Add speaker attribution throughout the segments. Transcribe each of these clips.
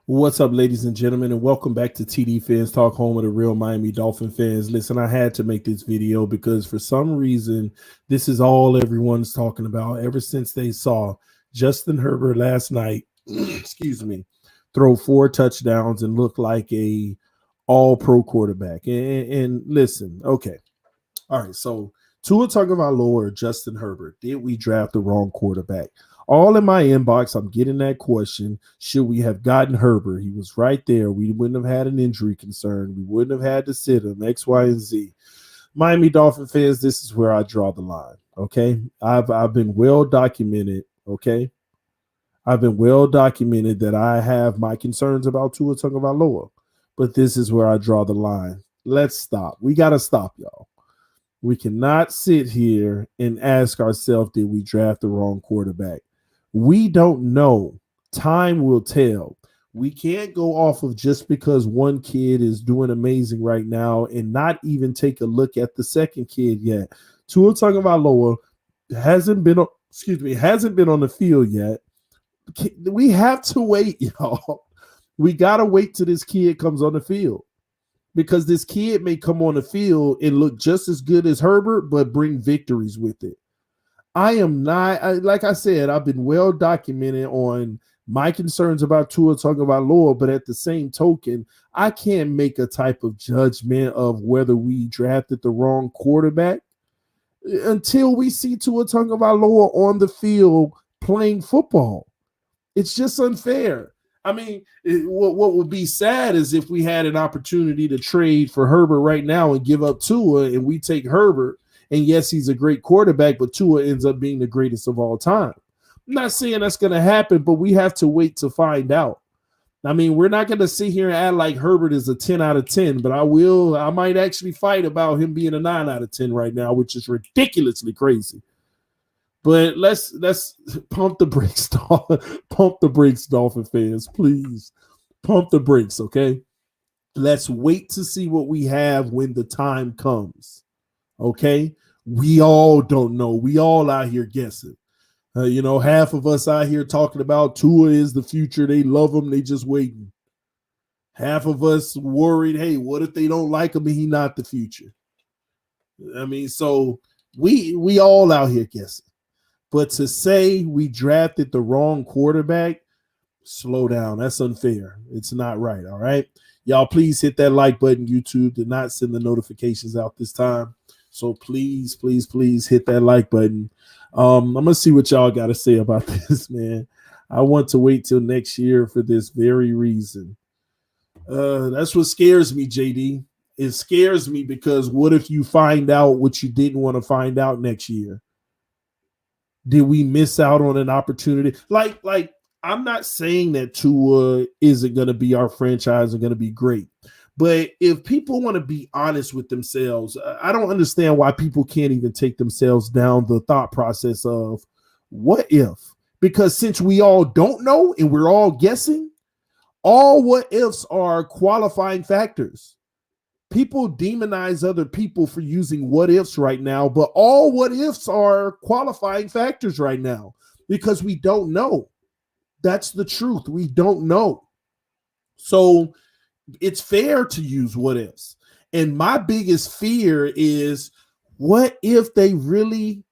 Speaker 1: What's up, ladies and gentlemen, and welcome back to TD Fans Talk, home of the real Miami Dolphin fans. Listen, I had to make this video because for some reason, this is all everyone's talking about ever since they saw Justin Herbert last night, excuse me, throw 4 touchdowns and look like a all-pro quarterback. And listen, okay, all right, so Tua Tagovailoa or Justin Herbert, did we draft the wrong quarterback? All in my inbox, I'm getting that question. Should we have gotten Herbert? He was right there. We wouldn't have had an injury concern. We wouldn't have had to sit him, X, Y, and Z. Miami Dolphin fans, this is where I draw the line, okay? I've been well documented, okay? I've been well documented that I have my concerns about Tua Tagovailoa, but this is where I draw the line. Let's stop. We got to stop, y'all. We cannot sit here and ask ourselves, did we draft the wrong quarterback? We don't know. Time will tell. We can't go off of just because one kid is doing amazing right now and not even take a look at the second kid yet. Tua Tagovailoa hasn't been on the field yet. We have to wait, y'all. We got to wait till this kid comes on the field, because this kid may come on the field and look just as good as Herbert, but bring victories with it. I am not, like I said, I've been well documented on my concerns about Tua Tagovailoa, but at the same token, I can't make a type of judgment of whether we drafted the wrong quarterback until we see Tua Tagovailoa on the field playing football. It's just unfair. I mean, what would be sad is if we had an opportunity to trade for Herbert right now and give up Tua, and we take Herbert, and yes, he's a great quarterback, but Tua ends up being the greatest of all time. I'm not saying that's going to happen, but we have to wait to find out. I mean, we're not going to sit here and act like Herbert is a 10 out of 10, but I might actually fight about him being a 9 out of 10 right now, which is ridiculously crazy. But let's pump the brakes, pump the brakes, Dolphin fans, please. Pump the brakes, okay? Let's wait to see what we have when the time comes, okay? We all don't know. We all out here guessing. Half of us out here talking about Tua is the future. They love him. They just waiting. Half of us worried, hey, what if they don't like him and he not the future? I mean, so we all out here guessing. But to say we drafted the wrong quarterback, slow down. That's unfair. It's not right, all right? Y'all, please hit that like button. YouTube did not send the notifications out this time. So please, please, please hit that like button. I'm going to see what y'all got to say about this, man. I want to wait till next year for this very reason. That's what scares me, JD. It scares me because what if you find out what you didn't want to find out next year? Did we miss out on an opportunity? Like I'm not saying that Tua isn't going to be our franchise and going to be great. But if people want to be honest with themselves, I don't understand why people can't even take themselves down the thought process of what if? Because since we all don't know and we're all guessing, all what ifs are qualifying factors. People demonize other people for using what ifs right now, but all what ifs are qualifying factors right now because we don't know. That's the truth. We don't know. So it's fair to use what ifs. And my biggest fear is, what if they really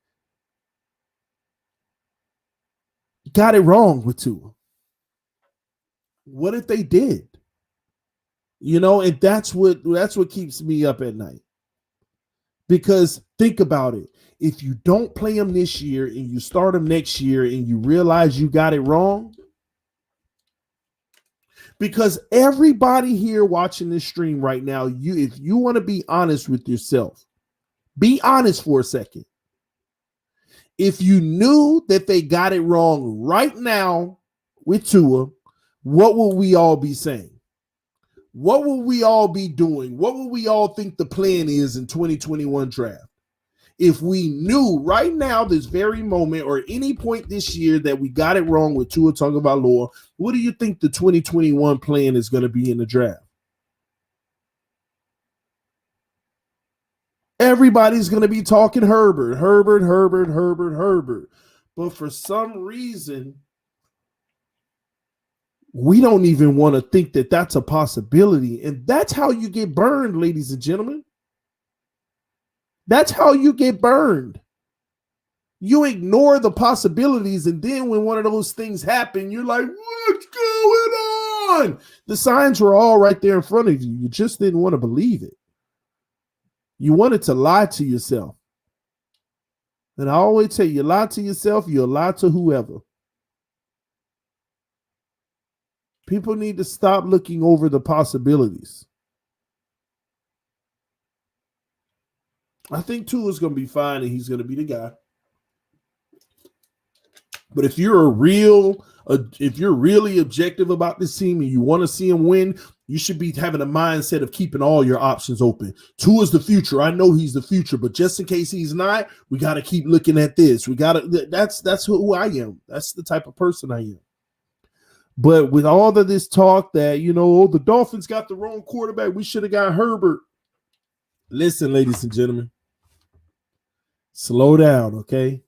Speaker 1: got it wrong with Tua? What if they did? And that's what keeps me up at night. Because think about it. If you don't play him this year and you start him next year and you realize you got it wrong, because everybody here watching this stream right now, if you want to be honest with yourself, be honest for a second. If you knew that they got it wrong right now with Tua, what will we all be saying? What will we all be doing? What will we all think the plan is in 2021 draft? If we knew right now, this very moment, or any point this year that we got it wrong with Tua Tagovailoa, what do you think the 2021 plan is going to be in the draft? Everybody's going to be talking Herbert. But for some reason, we don't even want to think that that's a possibility. And that's how you get burned, ladies and gentlemen. That's how you get burned. You ignore the possibilities, and then when one of those things happen, you're like, what's going on? The signs were all right there in front of you. You just didn't want to believe it. You wanted to lie to yourself. And I always tell you, lie to yourself, you'll lie to whoever. People need to stop looking over the possibilities. I think Tua's going to be fine, and he's going to be the guy. But if you're really objective about this team and you want to see him win, you should be having a mindset of keeping all your options open. Tua's the future. I know he's the future, but just in case he's not, we got to keep looking at this. That's who I am. That's the type of person I am. But with all of this talk that, the Dolphins got the wrong quarterback, we should have got Herbert. Listen, ladies and gentlemen, slow down, okay?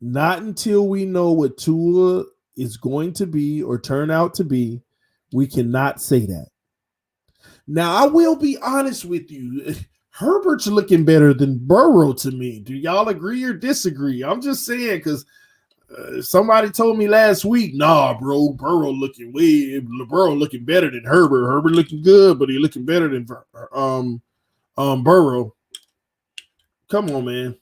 Speaker 1: Not until we know what Tua is going to be or turn out to be, we cannot say that. Now, I will be honest with you. Herbert's looking better than Burrow to me. Do y'all agree or disagree? I'm just saying because somebody told me last week, nah, bro, Burrow looking better than Herbert. Herbert looking good, but he looking better than Burrow. Come on, man.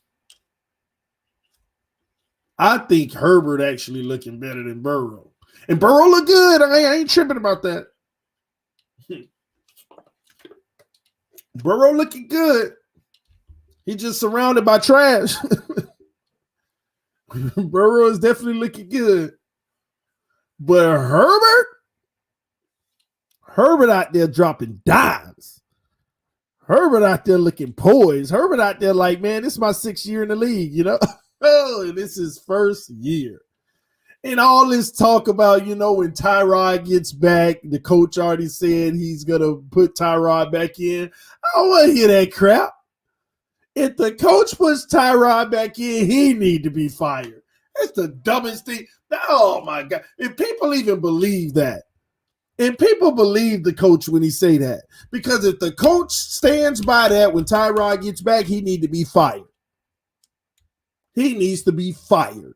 Speaker 1: I think Herbert actually looking better than Burrow. And Burrow look good. I ain't tripping about that. Burrow looking good. He just surrounded by trash. Burrow is definitely looking good. But Herbert out there dropping dimes. Herbert out there looking poised. Herbert out there like, man, this is my 6th year in the league, Oh, this is first year. And all this talk about, when Tyrod gets back, the coach already said he's going to put Tyrod back in. I don't want to hear that crap. If the coach puts Tyrod back in, he need to be fired. That's the dumbest thing. Oh, my God. If people even believe that. And people believe the coach when he say that. Because if the coach stands by that when Tyrod gets back, he need to be fired. He needs to be fired.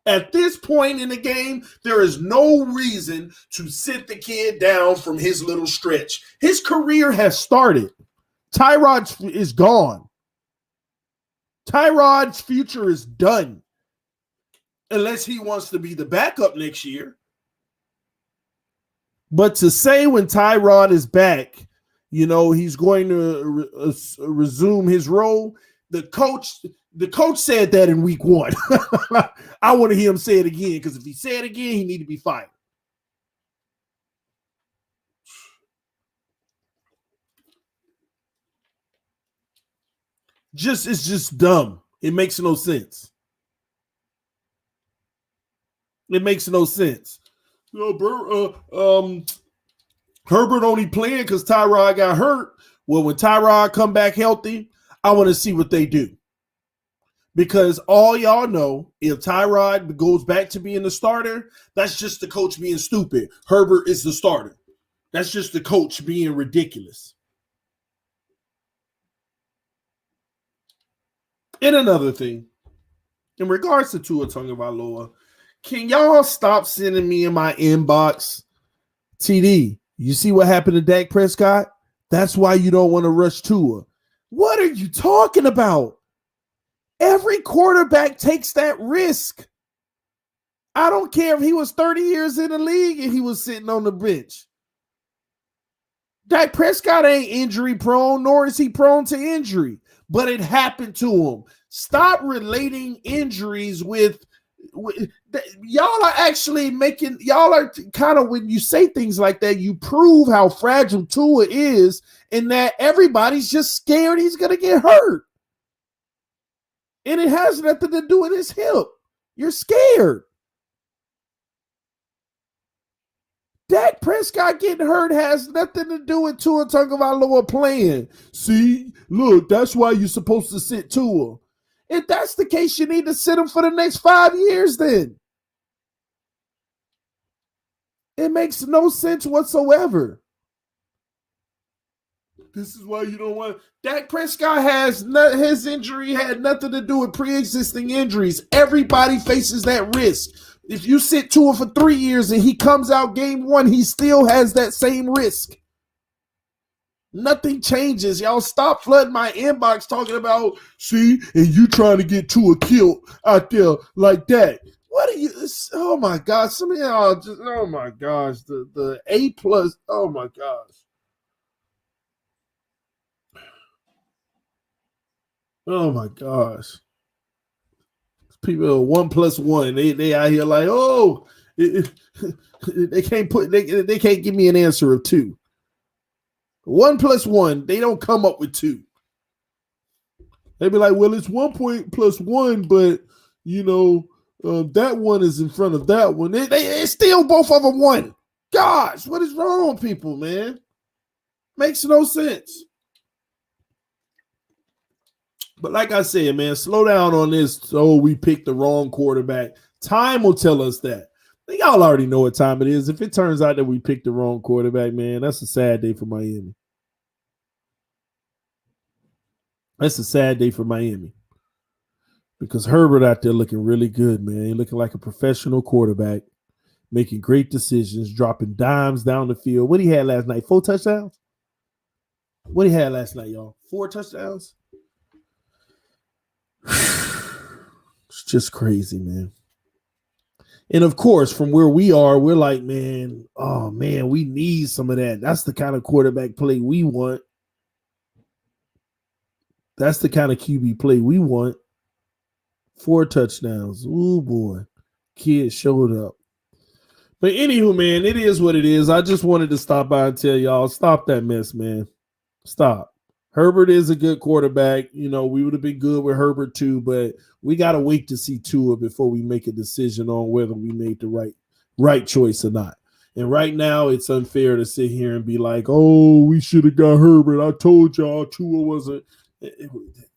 Speaker 1: At this point in the game, there is no reason to sit the kid down from his little stretch. His career has started. Tyrod is gone. Tyrod's future is done. Unless he wants to be the backup next year. But to say when Tyrod is back, he's going to resume his role, the coach said that in week 1. I want to hear him say it again, because if he say it again, he need to be fired. It's just dumb. It makes no sense. It makes no sense. Herbert only playing because Tyrod got hurt. Well, when Tyrod come back healthy, I want to see what they do. Because all y'all know, if Tyrod goes back to being the starter, that's just the coach being stupid. Herbert is the starter. That's just the coach being ridiculous. And another thing, in regards to Tua Tagovailoa, can y'all stop sending me in my inbox, TD, you see what happened to Dak Prescott? That's why you don't want to rush Tua. What are you talking about? Every quarterback takes that risk. I don't care if he was 30 years in the league and he was sitting on the bench. Dak Prescott ain't injury prone, nor is he prone to injury, but it happened to him. Stop relating injuries with y'all are actually making, y'all are kind of, when you say things like that, you prove how fragile Tua is, in that everybody's just scared he's going to get hurt. And it has nothing to do with his hip. You're scared. Dak Prescott getting hurt has nothing to do with Tua Tagovailoa playing. See, look, that's why you're supposed to sit Tua. If that's the case, you need to sit him for the next 5 years then. It makes no sense whatsoever. This is why you don't want Dak Prescott his injury had nothing to do with pre-existing injuries. Everybody faces that risk. If you sit Tua for 3 years and he comes out game 1, he still has that same risk. Nothing changes. Y'all stop flooding my inbox talking about, see, and you trying to get Tua killed out there like that. What are you? Oh my gosh! Some of y'all just, oh my gosh, the A+, oh my gosh. Oh my gosh. People 1+1. They out here like, oh, they can't they can't give me an answer of 2. 1+1, they don't come up with 2. They be like, well, it's 1+1, but you know, that one is in front of that one. They still both of them 1. Gosh, what is wrong with people, man? Makes no sense. But like I said, man, slow down on this. Oh, we picked the wrong quarterback. Time will tell us that. Y'all already know what time it is. If it turns out that we picked the wrong quarterback, man, that's a sad day for Miami. That's a sad day for Miami. Because Herbert out there looking really good, man. He looking like a professional quarterback, making great decisions, dropping dimes down the field. What he had last night? 4 touchdowns? What he had last night, y'all? 4 touchdowns? It's just crazy, man. And of course, from where we are, we're like, man, oh man, we need some of that. That's the kind of quarterback play we want. That's the kind of QB play we want. 4 touchdowns. Ooh, boy. Kid showed up. But anywho, man, it is what it is. I just wanted to stop by and tell y'all, stop that mess, man. Stop. Herbert is a good quarterback. You know, we would have been good with Herbert too, but we got to wait to see Tua before we make a decision on whether we made the right choice or not. And right now, it's unfair to sit here and be like, oh, we should have got Herbert. I told y'all Tua wasn't.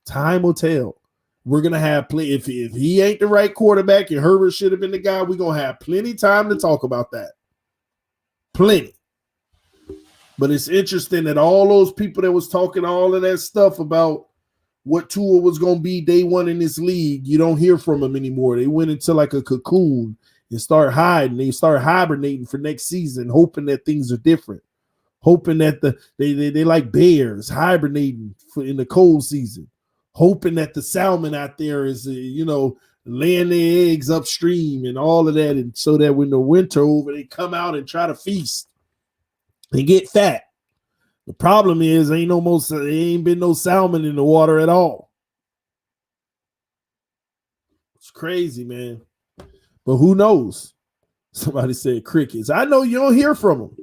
Speaker 1: Time will tell. We're going to have plenty. If he ain't the right quarterback and Herbert should have been the guy, we're going to have plenty time to talk about that. Plenty. But it's interesting that all those people that was talking all of that stuff about what Tua was going to be day one in this league, you don't hear from them anymore. They went into like a cocoon and start hiding. They start hibernating for next season, hoping that things are different. Hoping that they like bears hibernating in the cold season. Hoping that the salmon out there is, laying their eggs upstream and all of that. And so that when the winter over, they come out and try to feast. They get fat. The problem is ain't been no salmon in the water at all. It's crazy, man. But who knows? Somebody said crickets. I know you don't hear from them.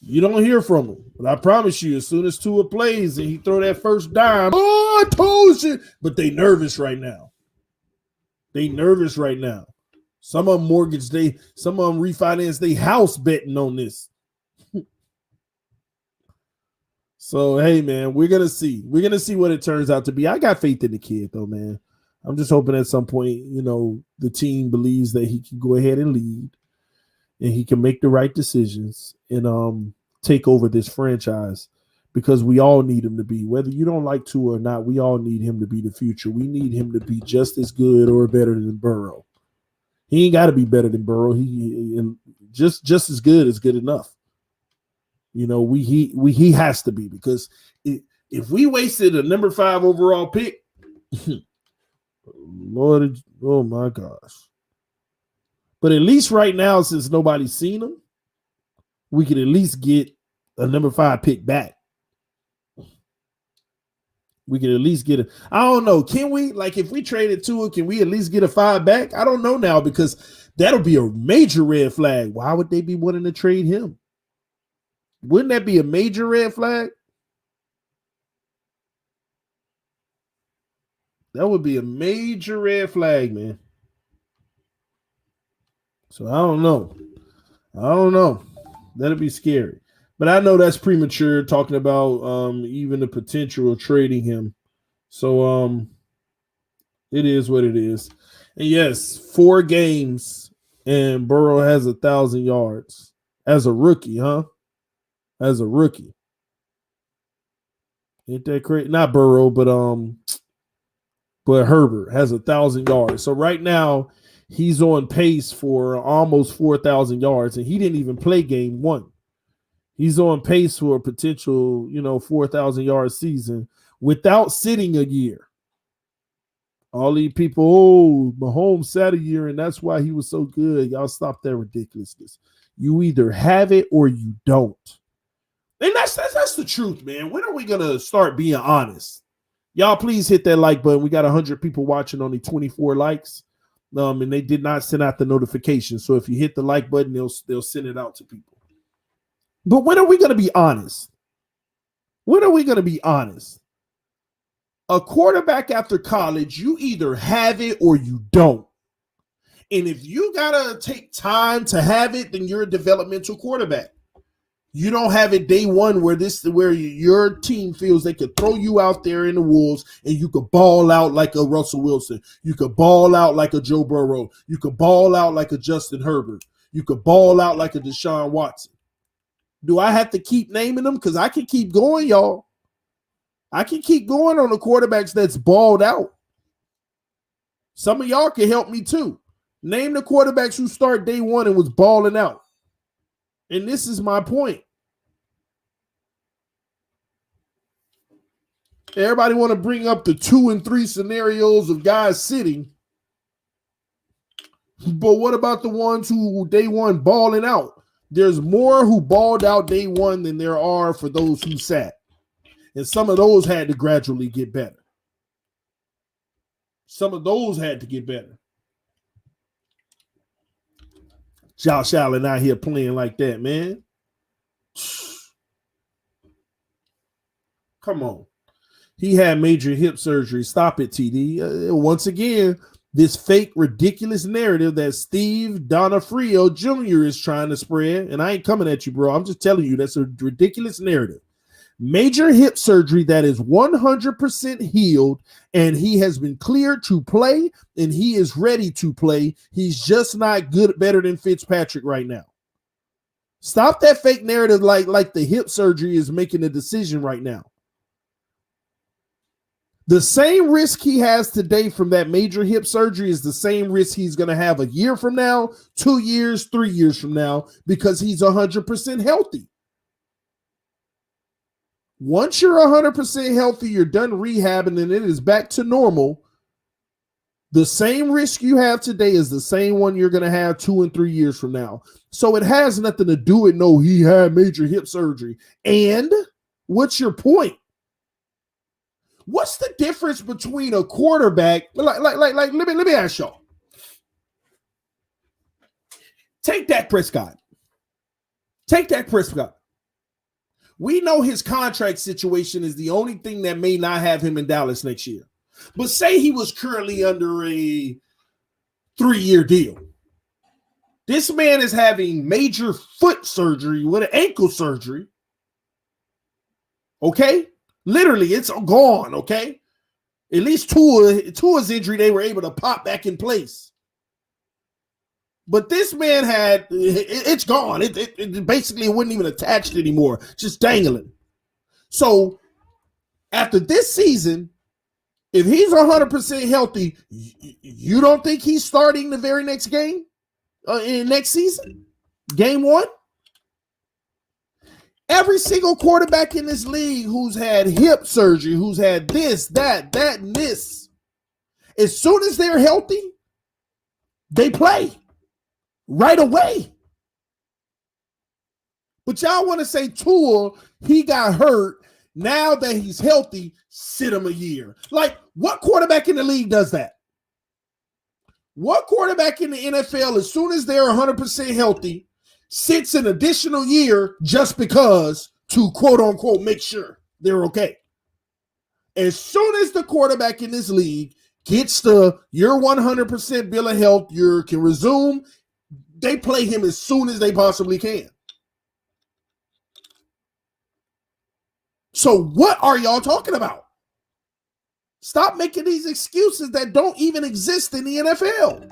Speaker 1: You don't hear from them. But I promise you, as soon as Tua plays and he throw that first dime, oh, I told you. But they nervous right now. Some of them some of them refinance their house betting on this. So, hey, man, we're going to see. We're going to see what it turns out to be. I got faith in the kid, though, man. I'm just hoping at some point, the team believes that he can go ahead and lead and he can make the right decisions and take over this franchise because we all need him to be. Whether you don't like Tua or not, we all need him to be the future. We need him to be just as good or better than Burrow. He ain't got to be better than Burrow. He just as good is good enough. He has to be because if we wasted a number 5 overall pick, Lord, oh my gosh. But at least right now, since nobody's seen him, we could at least get a number 5 pick back. We could at least get I don't know. Can we, if we traded Tua, can we at least get a 5 back? I don't know now because that'll be a major red flag. Why would they be wanting to trade him? Wouldn't that be a major red flag? That would be a major red flag, man. So I don't know. That'd be scary. But I know that's premature talking about even the potential of trading him. So it is what it is. And yes, 4 games And Burrow has 1,000 yards as a rookie, huh? As a rookie. Ain't that crazy? Not Burrow, but Herbert has 1,000 yards. So right now he's on pace for almost 4,000 yards, and he didn't even play game one. He's on pace for a potential, 4,000 yard season without sitting a year. All these people, Mahomes sat a year, and that's why he was so good. Y'all stop that ridiculousness. You either have it or you don't. And that's the truth, man. When are we going to start being honest? Y'all please hit that like button. We got 100 people watching, only 24 likes. And they did not send out the notification. So if you hit the like button, they'll send it out to people. But when are we going to be honest? When are we going to be honest? A quarterback after college, you either have it or you don't. And if you got to take time to have it, then you're a developmental quarterback. You don't have it day one where your team feels they could throw you out there in the wolves and you could ball out like a Russell Wilson. You could ball out like a Joe Burrow. You could ball out like a Justin Herbert. You could ball out like a Deshaun Watson. Do I have to keep naming them? Because I can keep going, y'all. I can keep going on the quarterbacks that's balled out. Some of y'all can help me too. Name the quarterbacks who start day one and was balling out. And this is my point. Everybody want to bring up the 2 and 3 scenarios of guys sitting. But what about the ones who day one balling out? There's more who balled out day one than there are for those who sat. And some of those had to gradually get better. Some of those had to get better. Josh Allen out here playing like that, man. Come on. He had major hip surgery. Stop it, TD. Once again, this fake, ridiculous narrative that Steve Donofrio Jr. is trying to spread, and I ain't coming at you, bro. I'm just telling you that's a ridiculous narrative. Major hip surgery that is 100% healed, and he has been cleared to play, and he is ready to play. He's just not better than Fitzpatrick right now. Stop that fake narrative like the hip surgery is making a decision right now. The same risk he has today from that major hip surgery is the same risk he's going to have a year from now, 2 years, 3 years from now, because he's 100% healthy. Once you're 100% healthy, you're done rehabbing and it is back to normal. The same risk you have today is the same one you're going to have 2 and 3 years from now. So it has nothing to do with, no, he had major hip surgery. And what's your point? What's the difference between a quarterback? Let me ask y'all. Take Dak Prescott. We know his contract situation is the only thing that may not have him in Dallas next year. But say he was currently under a 3-year deal. This man is having major foot surgery with an ankle surgery. Okay? Literally, it's gone, okay? At least Tua's injury, they were able to pop back in place. But this man it's gone. It basically wasn't even attached anymore, just dangling. So after this season, if he's 100% healthy, you don't think he's starting the very next game in next season? Game 1? Every single quarterback in this league who's had hip surgery, who's had this, that, and this, as soon as they're healthy, they play right away. But y'all want to say Tua, he got hurt. Now that he's healthy, sit him a year. Like, what quarterback in the league does that? What quarterback in the NFL, as soon as they're 100% healthy, sits an additional year just because to quote unquote make sure they're okay? As soon as the quarterback in this league gets your 100% bill of health, you can resume, they play him as soon as they possibly can. So what are y'all talking about? Stop making these excuses that don't even exist in the NFL.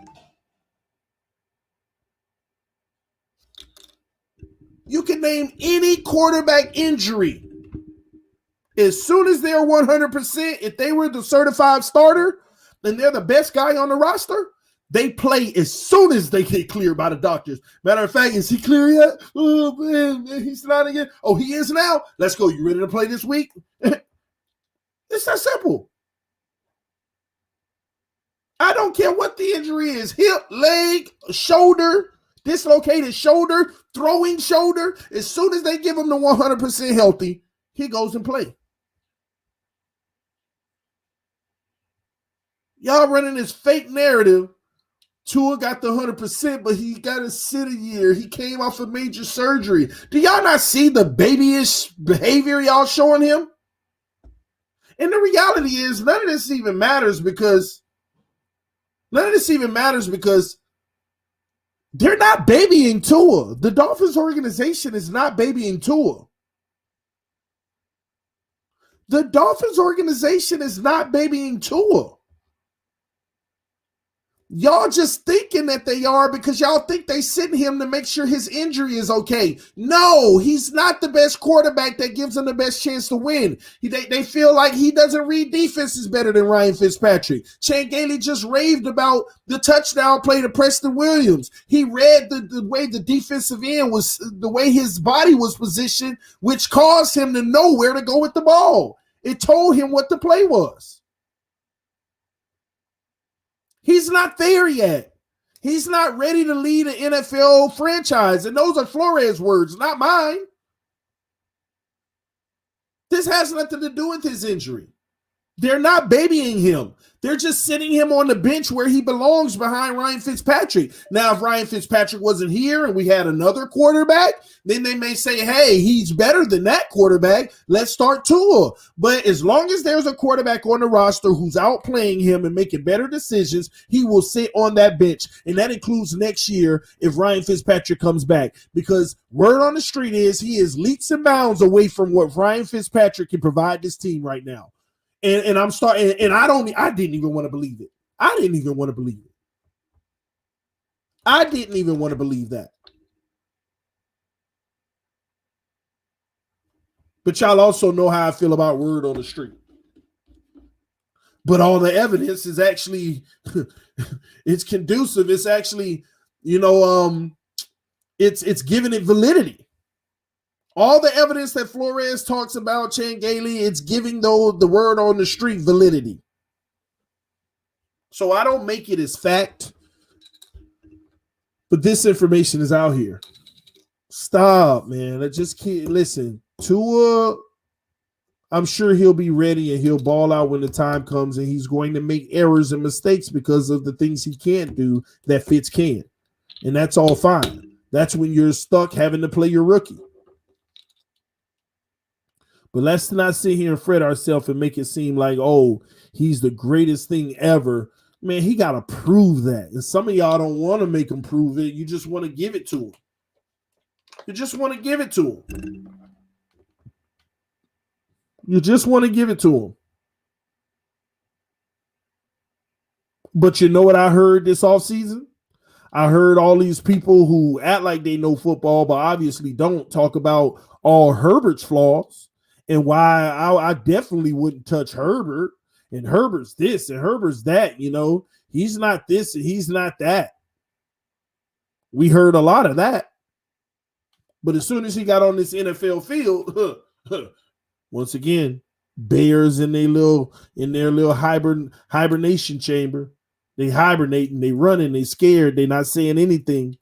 Speaker 1: You can name any quarterback injury. As soon as they're 100%, if they were the certified starter and they're the best guy on the roster, they play as soon as they get cleared by the doctors. Matter of fact, is he clear yet? Oh, man, he's not again. Oh, he is now? Let's go. You ready to play this week? It's that simple. I don't care what the injury is. Hip, leg, shoulder, dislocated shoulder, throwing shoulder. As soon as they give him the 100% healthy, he goes and play. Y'all running this fake narrative. Tua got the 100%, but he got to sit a year. He came off of major surgery. Do y'all not see the babyish behavior y'all showing him? And the reality is none of this even matters because they're not babying Tua. The Dolphins organization is not babying Tua. The Dolphins organization is not babying Tua. Y'all just thinking that they are because y'all think they sent him to make sure his injury is okay. No, he's not the best quarterback that gives them the best chance to win. They feel like he doesn't read defenses better than Ryan Fitzpatrick. Chan Gailey just raved about the touchdown play to Preston Williams. He read the way the defensive end was, the way his body was positioned, which caused him to know where to go with the ball. It told him what the play was. He's not there yet. He's not ready to lead an NFL franchise. And those are Flores' words, not mine. This has nothing to do with his injury. They're not babying him. They're just sitting him on the bench where he belongs behind Ryan Fitzpatrick. Now, if Ryan Fitzpatrick wasn't here and we had another quarterback, then they may say, hey, he's better than that quarterback. Let's start Tua. But as long as there's a quarterback on the roster who's outplaying him and making better decisions, he will sit on that bench. And that includes next year if Ryan Fitzpatrick comes back. Because word on the street is he is leaps and bounds away from what Ryan Fitzpatrick can provide this team right now. And I'm starting, and I didn't even want to believe it. I didn't even want to believe it. I didn't even want to believe that. But y'all also know how I feel about word on the street. But all the evidence is actually, it's conducive. It's actually, it's giving it validity. All the evidence that Flores talks about, Chan Gailey, it's giving the word on the street validity. So I don't make it as fact, but this information is out here. Stop, man. I just can't listen. Tua, I'm sure he'll be ready and he'll ball out when the time comes, and he's going to make errors and mistakes because of the things he can't do that Fitz can. And that's all fine. That's when you're stuck having to play your rookie. But let's not sit here and fret ourselves and make it seem like, oh, he's the greatest thing ever. Man, he got to prove that. And some of y'all don't want to make him prove it. You just want to give it to him. You just want to give it to him. You just want to give it to him. But you know what I heard this offseason? I heard all these people who act like they know football, but obviously don't, talk about all Herbert's flaws. And why I definitely wouldn't touch Herbert, and Herbert's this and Herbert's that, he's not this and he's not that. We heard a lot of that. But as soon as he got on this NFL field, once again, bears in their little hibernation chamber. They hibernating, they running, they scared, they not saying anything.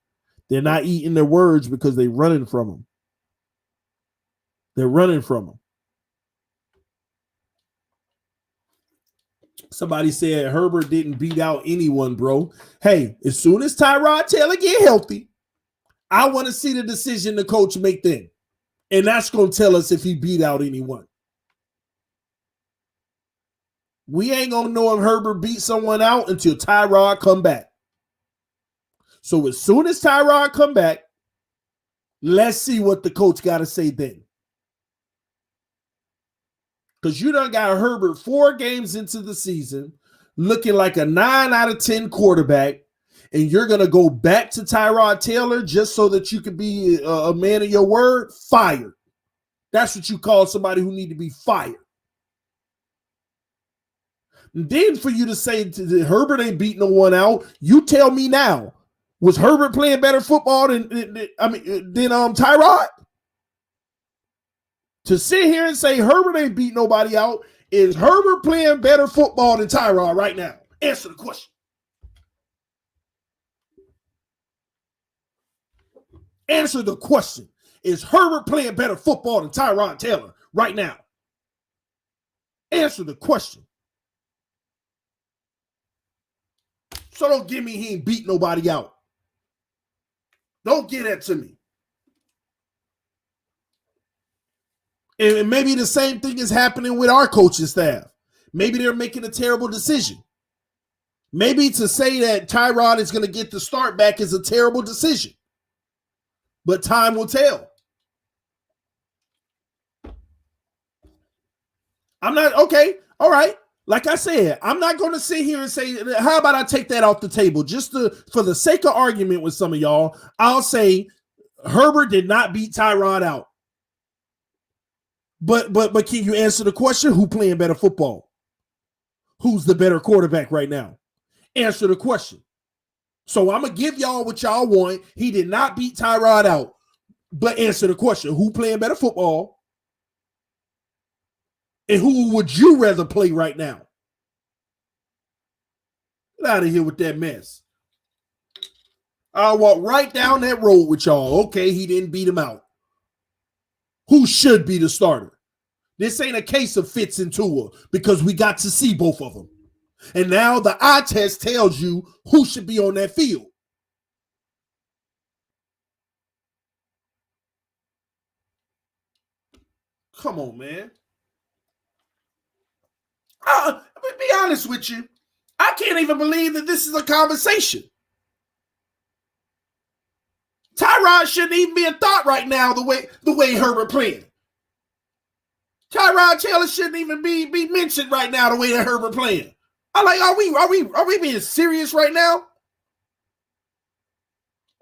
Speaker 1: They're not eating their words because they're running from them. They're running from them. Somebody said Herbert didn't beat out anyone, bro. Hey, as soon as Tyrod Taylor get healthy, I want to see the decision the coach make then. And that's going to tell us if he beat out anyone. We ain't going to know if Herbert beat someone out until Tyrod come back. So as soon as Tyrod come back, let's see what the coach got to say then. Because you done got Herbert 4 games into the season looking like a 9 out of 10 quarterback, and you're going to go back to Tyrod Taylor just so that you can be a man of your word, fired. That's what you call somebody who need to be fired. And then for you to say that Herbert ain't beating no one out, you tell me now, was Herbert playing better football than Tyrod? To sit here and say Herbert ain't beat nobody out, is Herbert playing better football than Tyrod right now? Answer the question. Answer the question. Is Herbert playing better football than Tyrod Taylor right now? Answer the question. So don't give me he ain't beat nobody out. Don't get that to me. And maybe the same thing is happening with our coaching staff. Maybe they're making a terrible decision. Maybe to say that Tyrod is going to get the start back is a terrible decision. But time will tell. I'm not, okay, all right. Like I said, I'm not going to sit here and say, how about I take that off the table? Just for the sake of argument with some of y'all, I'll say Herbert did not beat Tyrod out. But can you answer the question? Who playing better football? Who's the better quarterback right now? Answer the question. So I'm going to give y'all what y'all want. He did not beat Tyrod out. But answer the question. Who playing better football? And who would you rather play right now? Get out of here with that mess. I'll walk right down that road with y'all. Okay, he didn't beat him out. Who should be the starter? This ain't a case of Fitz and Tua because we got to see both of them. And now the eye test tells you who should be on that field. Come on, man. Be honest with you. I can't even believe that this is a conversation. Tyrod shouldn't even be a thought right now the way Herbert playing. Tyrod Taylor shouldn't even be mentioned right now the way that Herbert playing. I'm like, are we being serious right now?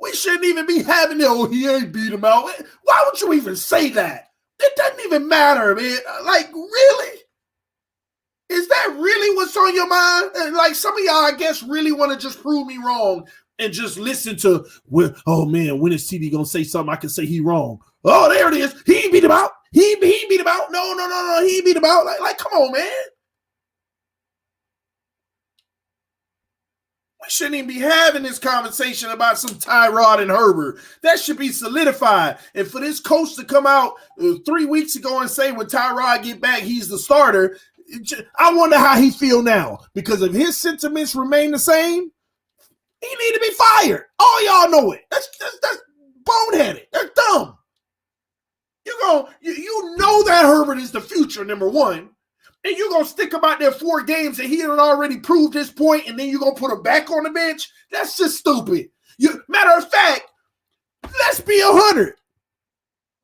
Speaker 1: We shouldn't even be having it. Oh, he ain't beat him out. Why would you even say that? It doesn't even matter, man. Like, really? Is that really what's on your mind? And like some of y'all, I guess, really want to just prove me wrong and just listen to, oh man, when is CD gonna say something I can say he wrong? Oh, there it is. He beat him out. He beat him out. No. He beat him out. Like, come on, man. We shouldn't even be having this conversation about some Tyrod and Herbert. That should be solidified. And for this coach to come out 3 weeks ago and say when Tyrod get back, he's the starter, I wonder how he feel now. Because if his sentiments remain the same, he need to be fired. All y'all know it. That's boneheaded. That's dumb. You know that Herbert is the future, number one. And you're going to stick about their 4 games and he had already proved his point, and then you're going to put him back on the bench? That's just stupid. Matter of fact, let's be 100.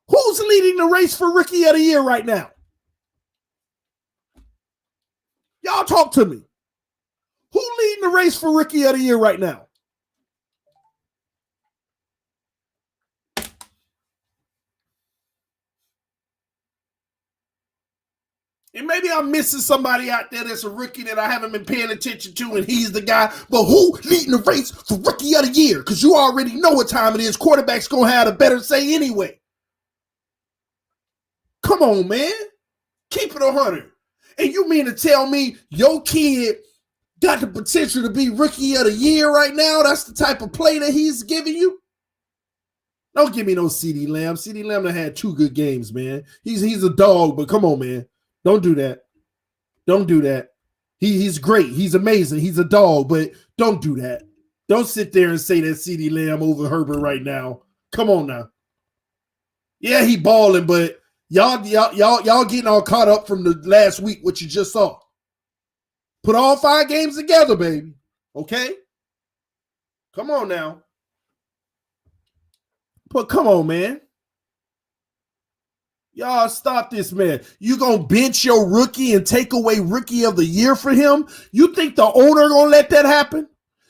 Speaker 1: Who's leading the race for Rookie of the Year right now? Y'all talk to me. Who leading the race for Rookie of the Year right now? And maybe I'm missing somebody out there that's a rookie that I haven't been paying attention to, and he's the guy. But who leading the race for Rookie of the Year? Because you already know what time it is. Quarterback's going to have a better say anyway. Come on, man. Keep it 100. And you mean to tell me your kid got the potential to be Rookie of the Year right now? That's the type of play that he's giving you? Don't give me no CeeDee Lamb. CeeDee Lamb done had 2 good games, man. He's a dog, but come on, man. Don't do that. Don't do that. He's great. He's amazing. He's a dog, but don't do that. Don't sit there and say that CeeDee Lamb over Herbert right now. Come on now. Yeah, he balling, but y'all getting all caught up from the last week, what you just saw. Put all 5 games together, baby. Okay? Come on now. But come on, man. Y'all stop this, man. You gonna bench your rookie and take away Rookie of the Year for him? You think the owner gonna let that happen?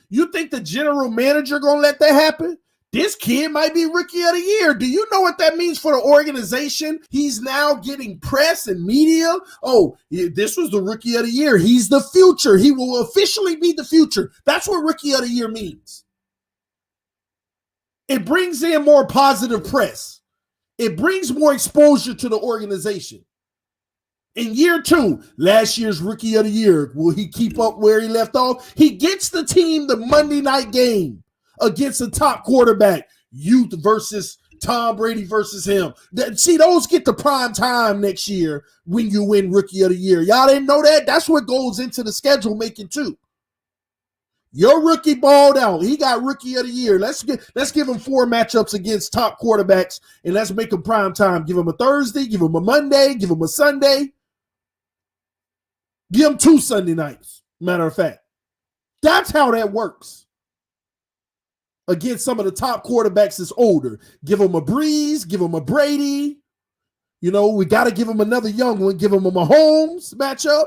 Speaker 1: You think the general manager going to let that happen? This kid might be rookie of the year. Do you know what that means for the organization? He's now getting press and media. Oh, this was the rookie of the year. He's the future. He will officially be the future. That's what rookie of the year means. It brings in more positive press. It brings more exposure to the organization. In year 2, last year's rookie of the year, will he keep up where he left off? He gets the team the Monday night game against a top quarterback, youth versus Tom Brady versus him. See, those get the prime time next year when you win rookie of the year. Y'all didn't know that? That's what goes into the schedule making too. Your rookie balled out. He got rookie of the year. Let's give him 4 matchups against top quarterbacks, and let's make him prime time. Give him a Thursday, give him a Monday, give him a Sunday. Give him 2 Sunday nights, matter of fact. That's how that works. Against some of the top quarterbacks that's older. Give him a Breeze, give him a Brady. You know, we got to give him another young one. Give him a Mahomes matchup.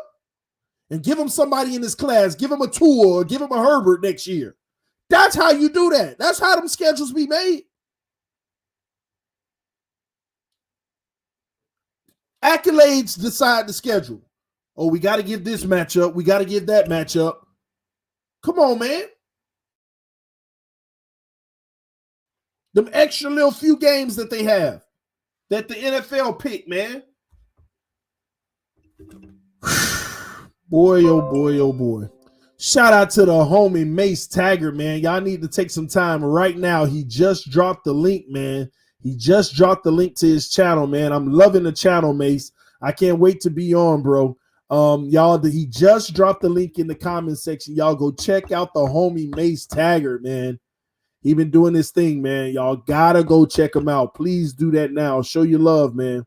Speaker 1: And give him somebody in his class. Give him a Tua or give him a Herbert next year. That's how you do that. That's how them schedules be made. Accolades decide the schedule. Oh, we got to give this matchup. We got to give that matchup. Come on, man. Them extra little few games that they have that the NFL pick, man. Boy, oh boy, oh boy. Shout out to the homie Mace Taggart, man. Y'all need to take some time right now. He just dropped the link, man. He just dropped the link to his channel, man. I'm loving the channel, Mace. I can't wait to be on, bro. Y'all, he just dropped the link in the comment section. Y'all go check out the homie Mace Taggart, man. He been doing this thing, man. Y'all gotta go check him out. Please do that now. Show your love, man.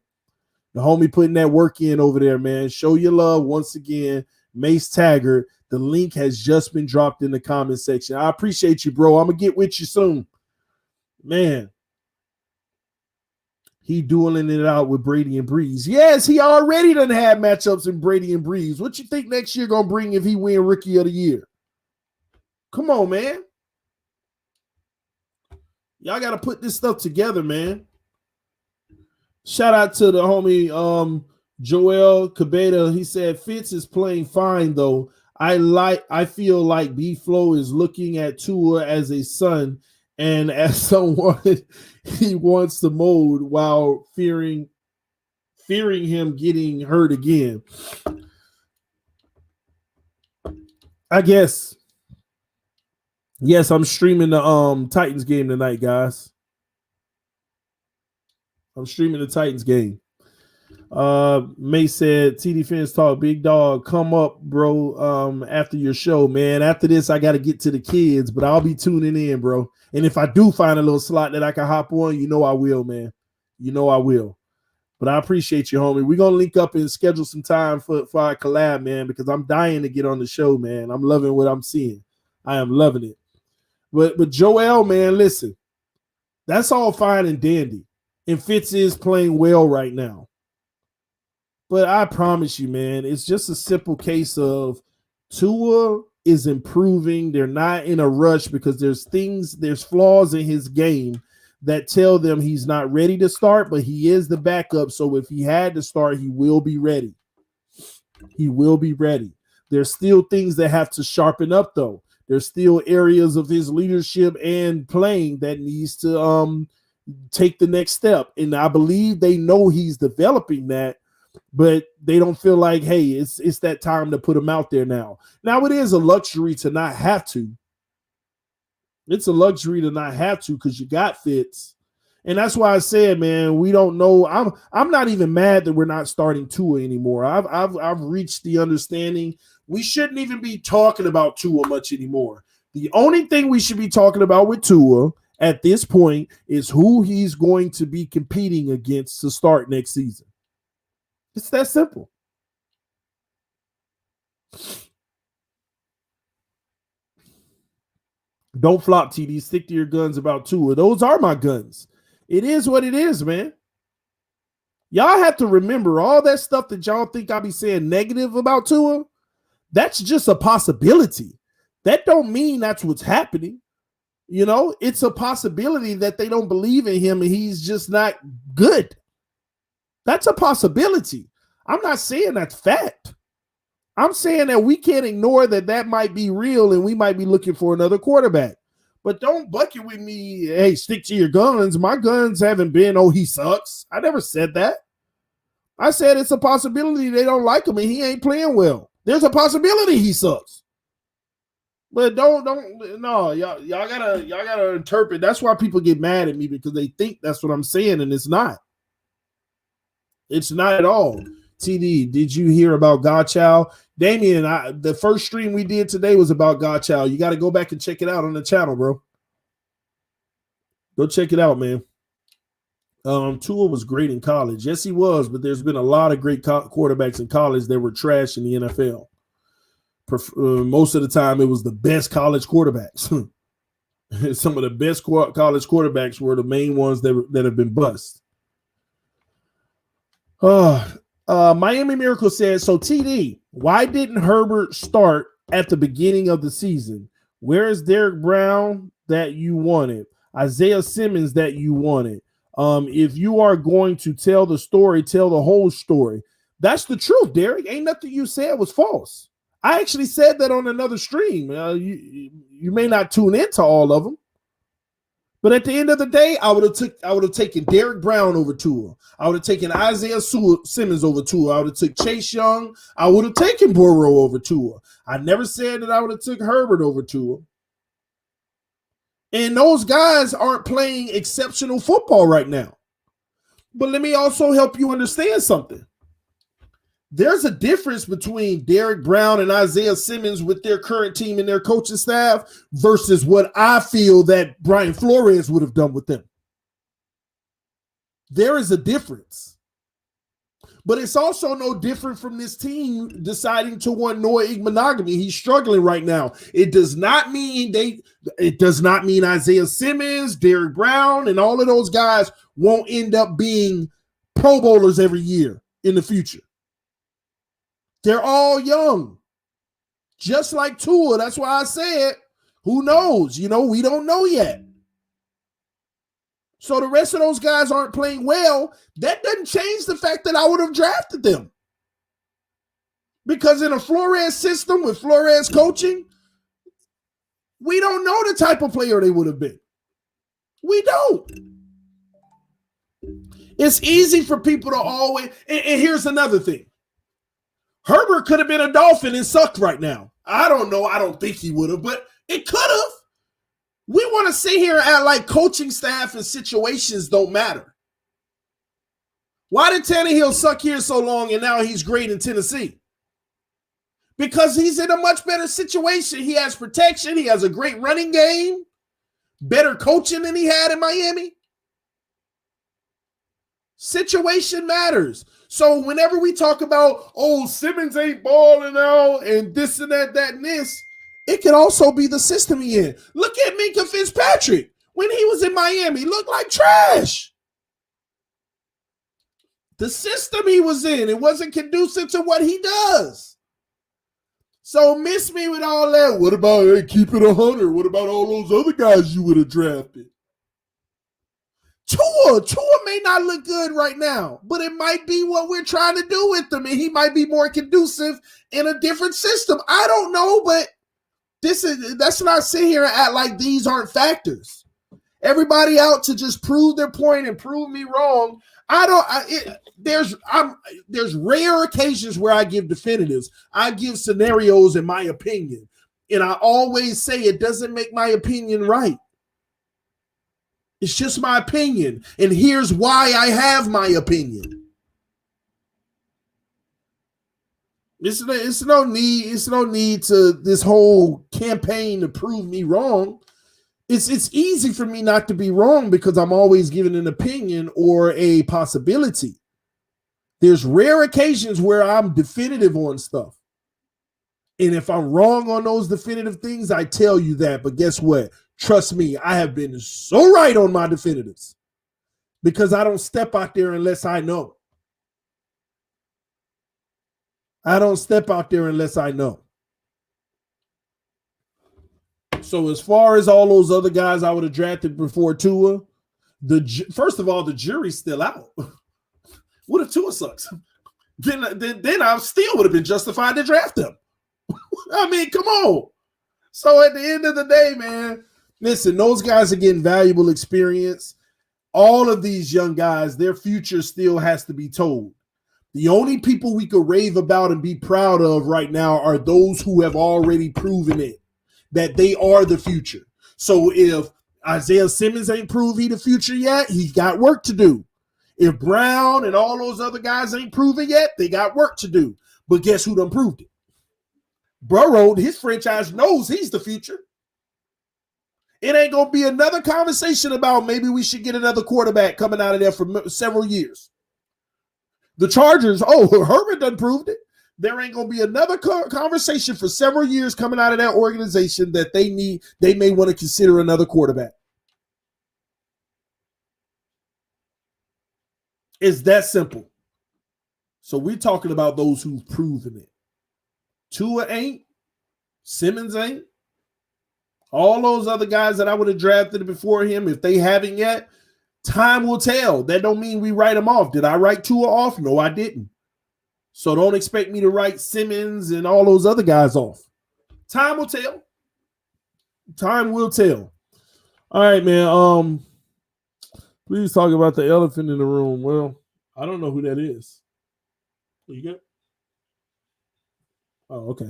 Speaker 1: The homie putting that work in over there, man. Show your love once again. Mace Taggart. The link has just been dropped in the comment section. I appreciate you, bro. I'm gonna get with you soon. Man. He dueling it out with Brady and Breeze. Yes, he already done had matchups in Brady and Breeze. What you think next year gonna bring if he win rookie of the year? Come on, man. Y'all got to put this stuff together, man. Shout out to the homie Joel Cabeda. He said Fitz is playing fine though. I feel like B-Flow is looking at Tua as a son and as someone he wants to mold while fearing him getting hurt again. I guess. Yes, I'm streaming the Titans game tonight, guys. I'm streaming the Titans game. May said, TD FinStalk, big dog, come up, bro, after your show, man. After this, I got to get to the kids, but I'll be tuning in, bro. And if I do find a little slot that I can hop on, you know I will, man. You know I will. But I appreciate you, homie. We're going to link up and schedule some time for our collab, man, because I'm dying to get on the show, man. I'm loving what I'm seeing. I am loving it. But Joel, man, listen, that's all fine and dandy. And Fitz is playing well right now. But I promise you, man, it's just a simple case of Tua is improving. They're not in a rush because there's flaws in his game that tell them he's not ready to start, but he is the backup. So if he had to start, he will be ready. He will be ready. There's still things that have to sharpen up, though. There's still areas of his leadership and playing that needs to take the next step. And I believe they know he's developing that, but they don't feel like, hey, it's that time to put him out there now. Now, it is a luxury to not have to. It's a luxury to not have to because you got Fitz. And that's why I said, man, we don't know. I'm not even mad that we're not starting Tua anymore. I've reached the understanding we shouldn't even be talking about Tua much anymore. The only thing we should be talking about with Tua at this point is who he's going to be competing against to start next season. It's that simple. Don't flop, TD. Stick to your guns about Tua. Those are my guns. It is what it is, man. Y'all have to remember all that stuff that y'all think I be saying negative about Tua. That's just a possibility. That don't mean that's what's happening. You know, it's a possibility that they don't believe in him and he's just not good. That's a possibility. I'm not saying that's fact. I'm saying that we can't ignore that might be real and we might be looking for another quarterback. But don't bucket with me, hey, stick to your guns. My guns haven't been, oh, he sucks. I never said that. I said it's a possibility they don't like him and he ain't playing well. There's a possibility he sucks. But no, y'all gotta interpret. That's why people get mad at me, because they think that's what I'm saying, and it's not. It's not at all. TD, did you hear about Godchild? Damien, the first stream we did today was about Godchild. You got to go back and check it out on the channel, bro. Go check it out, man. Tua was great in college. Yes, he was, but there's been a lot of great quarterbacks in college that were trash in the NFL. Most of the time, it was the best college quarterbacks. Some of the best college quarterbacks were the main ones that have been bust. Miami Miracle says, so TD, why didn't Herbert start at the beginning of the season? Where is Derek Brown that you wanted? Isaiah Simmons that you wanted? If you are going to tell the story, tell the whole story. That's the truth, Derek. Ain't nothing you said was false. I actually said that on another stream. You may not tune into all of them, but at the end of the day, I would have taken Derek Brown over Tua. I would have taken Isaiah Simmons over Tua. I would have took Chase Young. I would have taken Burrow over Tua. I never said that I would have took Herbert over Tua. And those guys aren't playing exceptional football right now. But let me also help you understand something. There's a difference between Derek Brown and Isaiah Simmons with their current team and their coaching staff versus what I feel that Brian Flores would have done with them. There is a difference. But it's also no different from this team deciding to want Noah monogamy. He's struggling right now. It does not mean Isaiah Simmons, Derek Brown, and all of those guys won't end up being Pro Bowlers every year in the future. They're all young, just like Tua. That's why I said, who knows? We don't know yet. So the rest of those guys aren't playing well. That doesn't change the fact that I would have drafted them. Because in a Flores system with Flores coaching, we don't know the type of player they would have been. We don't. It's easy for people to always, and here's another thing. Herbert could have been a Dolphin and sucked right now. I don't know. I don't think he would have, but it could have. We want to sit here and act like coaching staff and situations don't matter. Why did Tannehill suck here so long and now he's great in Tennessee? Because he's in a much better situation. He has protection. He has a great running game, better coaching than he had in Miami. Situation matters. So whenever we talk about, Simmons ain't balling out and this and that and this, it can also be the system he in. Look at Minka Fitzpatrick. When he was in Miami, looked like trash. The system he was in, it wasn't conducive to what he does. So miss me with all that. What about keep it 100? What about all those other guys you would have drafted? Tua may not look good right now, but it might be what we're trying to do with him, and he might be more conducive in a different system. I don't know, but that's not sit here and act like these aren't factors. Everybody out to just prove their point and prove me wrong. There's rare occasions where I give definitives. I give scenarios in my opinion, and I always say it doesn't make my opinion right. It's just my opinion, and here's why I have my opinion. It's no need to this whole campaign to prove me wrong. It's easy for me not to be wrong because I'm always giving an opinion or a possibility. There's rare occasions where I'm definitive on stuff. And if I'm wrong on those definitive things, I tell you that. But guess what? Trust me, I have been so right on my definitives because I don't step out there unless I know. I don't step out there unless I know. So as far as all those other guys I would have drafted before Tua, first of all, the jury's still out. What if Tua sucks? Then I still would have been justified to draft him. I mean, come on. So at the end of the day, man, listen, those guys are getting valuable experience. All of these young guys, their future still has to be told. The only people we could rave about and be proud of right now are those who have already proven it, that they are the future. So if Isaiah Simmons ain't proved he the future yet, he's got work to do. If Brown and all those other guys ain't proven yet, they got work to do. But guess who done proved it? Burrow, his franchise knows he's the future. It ain't going to be another conversation about maybe we should get another quarterback coming out of there for several years. The Chargers, Herbert done proved it. There ain't going to be another conversation for several years coming out of that organization that they may want to consider another quarterback. It's that simple. So we're talking about those who've proven it. Tua ain't. Simmons ain't. All those other guys that I would have drafted before him, if they haven't yet, time will tell. That don't mean we write them off. Did I write Tua off? No, I didn't. So don't expect me to write Simmons and all those other guys off. Time will tell. Time will tell. All right, man. Please talk about the elephant in the room. Well, I don't know who that is. You good? Oh, okay.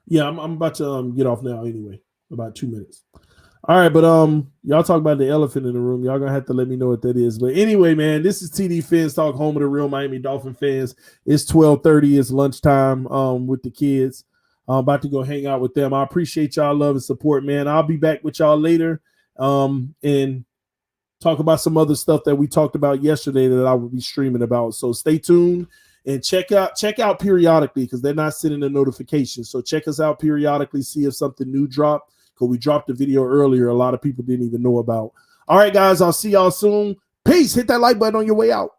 Speaker 1: Yeah, I'm about to get off now anyway. About 2 minutes. All right, but y'all talk about the elephant in the room. Y'all gonna have to let me know what that is. But anyway, man, this is TD FINSTALK, home of the real Miami Dolphin fans. It's 12:30. It's lunchtime with the kids. I'm about to go hang out with them. I appreciate y'all love and support, man. I'll be back with y'all later and talk about some other stuff that we talked about yesterday that I will be streaming about. So stay tuned and check out periodically because they're not sending the notifications. So check us out periodically, see if something new dropped. Because we dropped a video earlier a lot of people didn't even know about. All right, guys, I'll see y'all soon. Peace. Hit that like button on your way out.